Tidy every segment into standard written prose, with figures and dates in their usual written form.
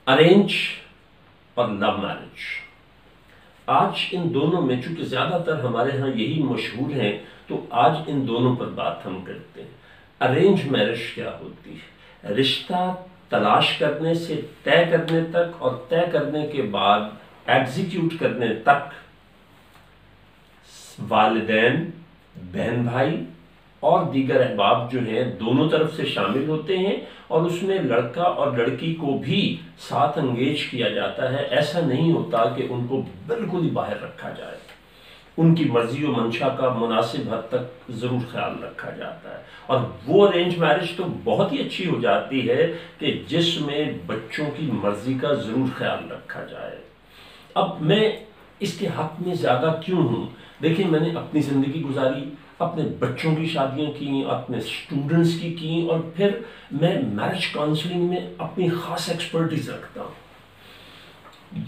Arrange اور love marriage, آج ان دونوں میں چونکہ زیادہ تر ہمارے ہاں یہی مشہور ہیں تو آج ان دونوں پر بات ہم کرتے ہیں۔ ارینج میرج کیا ہوتی ہے؟ رشتہ تلاش کرنے سے طے کرنے تک اور طے کرنے کے بعد ایگزیکیوٹ کرنے تک والدین، بہن بھائی اور دیگر احباب جو ہیں دونوں طرف سے شامل ہوتے ہیں، اور اس میں لڑکا اور لڑکی کو بھی ساتھ انگیج کیا جاتا ہے۔ ایسا نہیں ہوتا کہ ان کو بالکل ہی باہر رکھا جائے، ان کی مرضی و منشا کا مناسب حد تک ضرور خیال رکھا جاتا ہے۔ اور وہ ارینج میرج تو بہت ہی اچھی ہو جاتی ہے کہ جس میں بچوں کی مرضی کا ضرور خیال رکھا جائے۔ اب میں اس کے حق میں زیادہ کیوں ہوں؟ دیکھیں، میں نے اپنی زندگی گزاری، اپنے بچوں کی شادیاں کی، اپنے اسٹوڈنٹس کی اور پھر میں میرج کاؤنسلنگ میں اپنی خاص ایکسپرٹیز رکھتا ہوں۔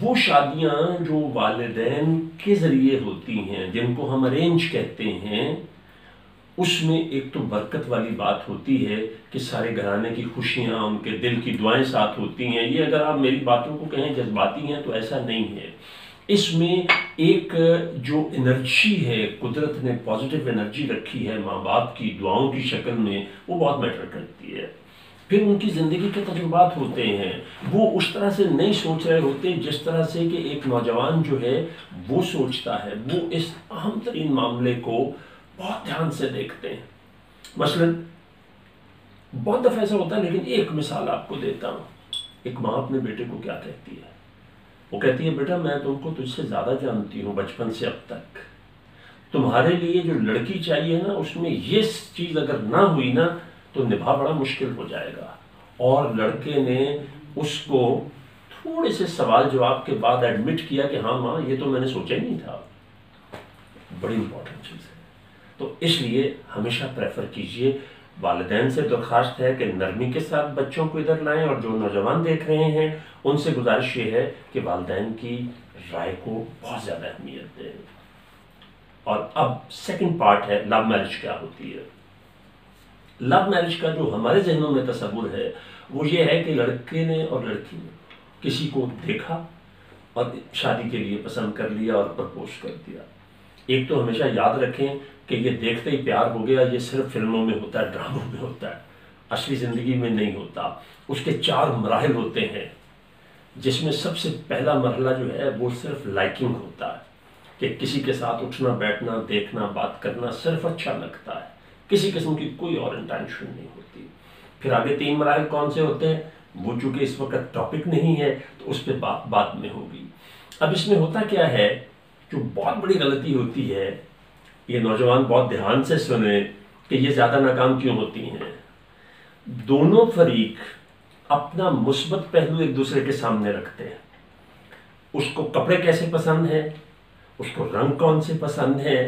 وہ شادیاں جو والدین کے ذریعے ہوتی ہیں، جن کو ہم ارینج کہتے ہیں، اس میں ایک تو برکت والی بات ہوتی ہے کہ سارے گھرانے کی خوشیاں، ان کے دل کی دعائیں ساتھ ہوتی ہیں۔ یہ اگر آپ میری باتوں کو کہیں جذباتی ہیں تو ایسا نہیں ہے۔ اس میں ایک جو انرجی ہے، قدرت نے پازیٹیو انرجی رکھی ہے ماں باپ کی دعاؤں کی شکل میں، وہ بہت میٹر کرتی ہے۔ پھر ان کی زندگی کے تجربات ہوتے ہیں، وہ اس طرح سے نہیں سوچ رہے ہوتے جس طرح سے کہ ایک نوجوان جو ہے وہ سوچتا ہے۔ وہ اس اہم ترین معاملے کو بہت دھیان سے دیکھتے ہیں۔ مثلا بہت دفعہ ایسا ہوتا ہے، لیکن ایک مثال آپ کو دیتا ہوں۔ ایک ماں اپنے بیٹے کو کیا کہتی ہے؟ وہ کہتی ہے، بیٹا میں تم کو تجھ سے زیادہ جانتی ہوں بچپن سے اب تک، تمہارے لیے جو لڑکی چاہیے نا، اس میں یہ چیز اگر نہ ہوئی نا تو نبھا بڑا مشکل ہو جائے گا۔ اور لڑکے نے اس کو تھوڑے سے سوال جواب کے بعد ایڈمٹ کیا کہ ہاں ماں، یہ تو میں نے سوچا ہی نہیں تھا۔ بڑی امپورٹنٹ چیز ہے۔ تو اس لیے ہمیشہ پریفر کیجئے، والدین سے درخواست ہے کہ نرمی کے ساتھ بچوں کو ادھر لائیں، اور جو نوجوان دیکھ رہے ہیں ان سے گزارش یہ ہے کہ والدین کی رائے کو بہت زیادہ اہمیت دیں۔ اور اب سیکنڈ پارٹ ہے لو میرج کیا ہوتی ہے۔ لو میرج کا جو ہمارے ذہنوں میں تصور ہے وہ یہ ہے کہ لڑکے نے اور لڑکی نے کسی کو دیکھا اور شادی کے لیے پسند کر لیا اور پرپوز کر دیا۔ ایک تو ہمیشہ یاد رکھیں کہ یہ دیکھتے ہی پیار ہو گیا، یہ صرف فلموں میں ہوتا ہے، ڈراموں میں ہوتا ہے، اصلی زندگی میں نہیں ہوتا۔ اس کے 4 مراحل ہوتے ہیں، جس میں سب سے پہلا مرحلہ جو ہے وہ صرف لائکنگ ہوتا ہے، کہ کسی کے ساتھ اٹھنا بیٹھنا، دیکھنا، بات کرنا صرف اچھا لگتا ہے، کسی قسم کی کوئی اور انٹینشن نہیں ہوتی۔ پھر آگے 3 مراحل کون سے ہوتے ہیں؟ وہ چونکہ اس وقت ٹاپک نہیں ہے تو اس پہ بات بعد میں ہوگی۔ اب اس میں ہوتا کیا ہے، جو بہت بڑی غلطی ہوتی ہے، یہ نوجوان بہت دھیان سے سنیں کہ یہ زیادہ ناکام کیوں ہوتی ہیں۔ دونوں فریق اپنا مثبت پہلو ایک دوسرے کے سامنے رکھتے ہیں۔ اس کو کپڑے کیسے پسند ہیں، اس کو رنگ کون سے پسند ہے،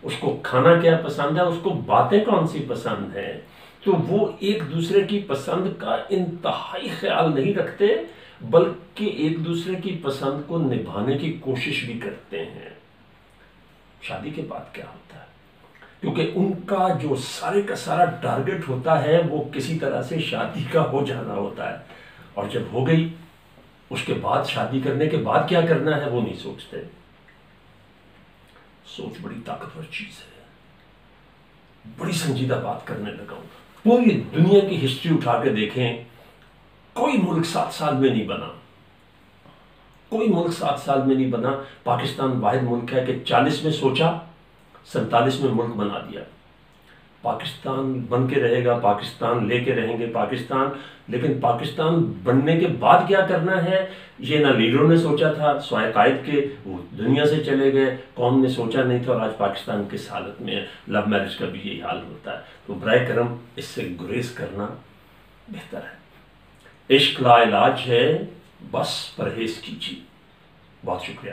اس کو کھانا کیا پسند ہے، اس کو باتیں کون سی پسند ہیں، تو وہ ایک دوسرے کی پسند کا انتہائی خیال نہیں رکھتے، بلکہ ایک دوسرے کی پسند کو نبھانے کی کوشش بھی کرتے ہیں۔ شادی کے بعد کیا ہوتا ہے؟ کیونکہ ان کا جو سارے کا سارا ٹارگٹ ہوتا ہے وہ کسی طرح سے شادی کا ہو جانا ہوتا ہے، اور جب ہو گئی اس کے بعد شادی کرنے کے بعد کیا کرنا ہے وہ نہیں سوچتے۔ سوچ بڑی طاقتور چیز ہے۔ بڑی سنجیدہ بات کرنے لگا ہوں۔ پوری دنیا کی ہسٹری اٹھا کے دیکھیں، کوئی ملک 7 سال میں نہیں بنا، کوئی ملک 7 سال میں نہیں بنا۔ پاکستان واحد ملک ہے کہ 40 میں سوچا، 47 میں ملک بنا دیا۔ پاکستان بن کے رہے گا، پاکستان لے کے رہیں گے پاکستان، لیکن پاکستان بننے کے بعد کیا کرنا ہے یہ نہ لیڈروں نے سوچا تھا، سوائے قائد کے وہ دنیا سے چلے گئے، قوم نے سوچا نہیں تھا، اور آج پاکستان کس حالت میں ہے۔ لو میرج کا بھی یہی حال ہوتا ہے۔ تو برائے کرم اس سے گریز کرنا بہتر ہے۔ عشق لا علاج ہے، بس پرہیز کیجیے۔ بہت شکریہ۔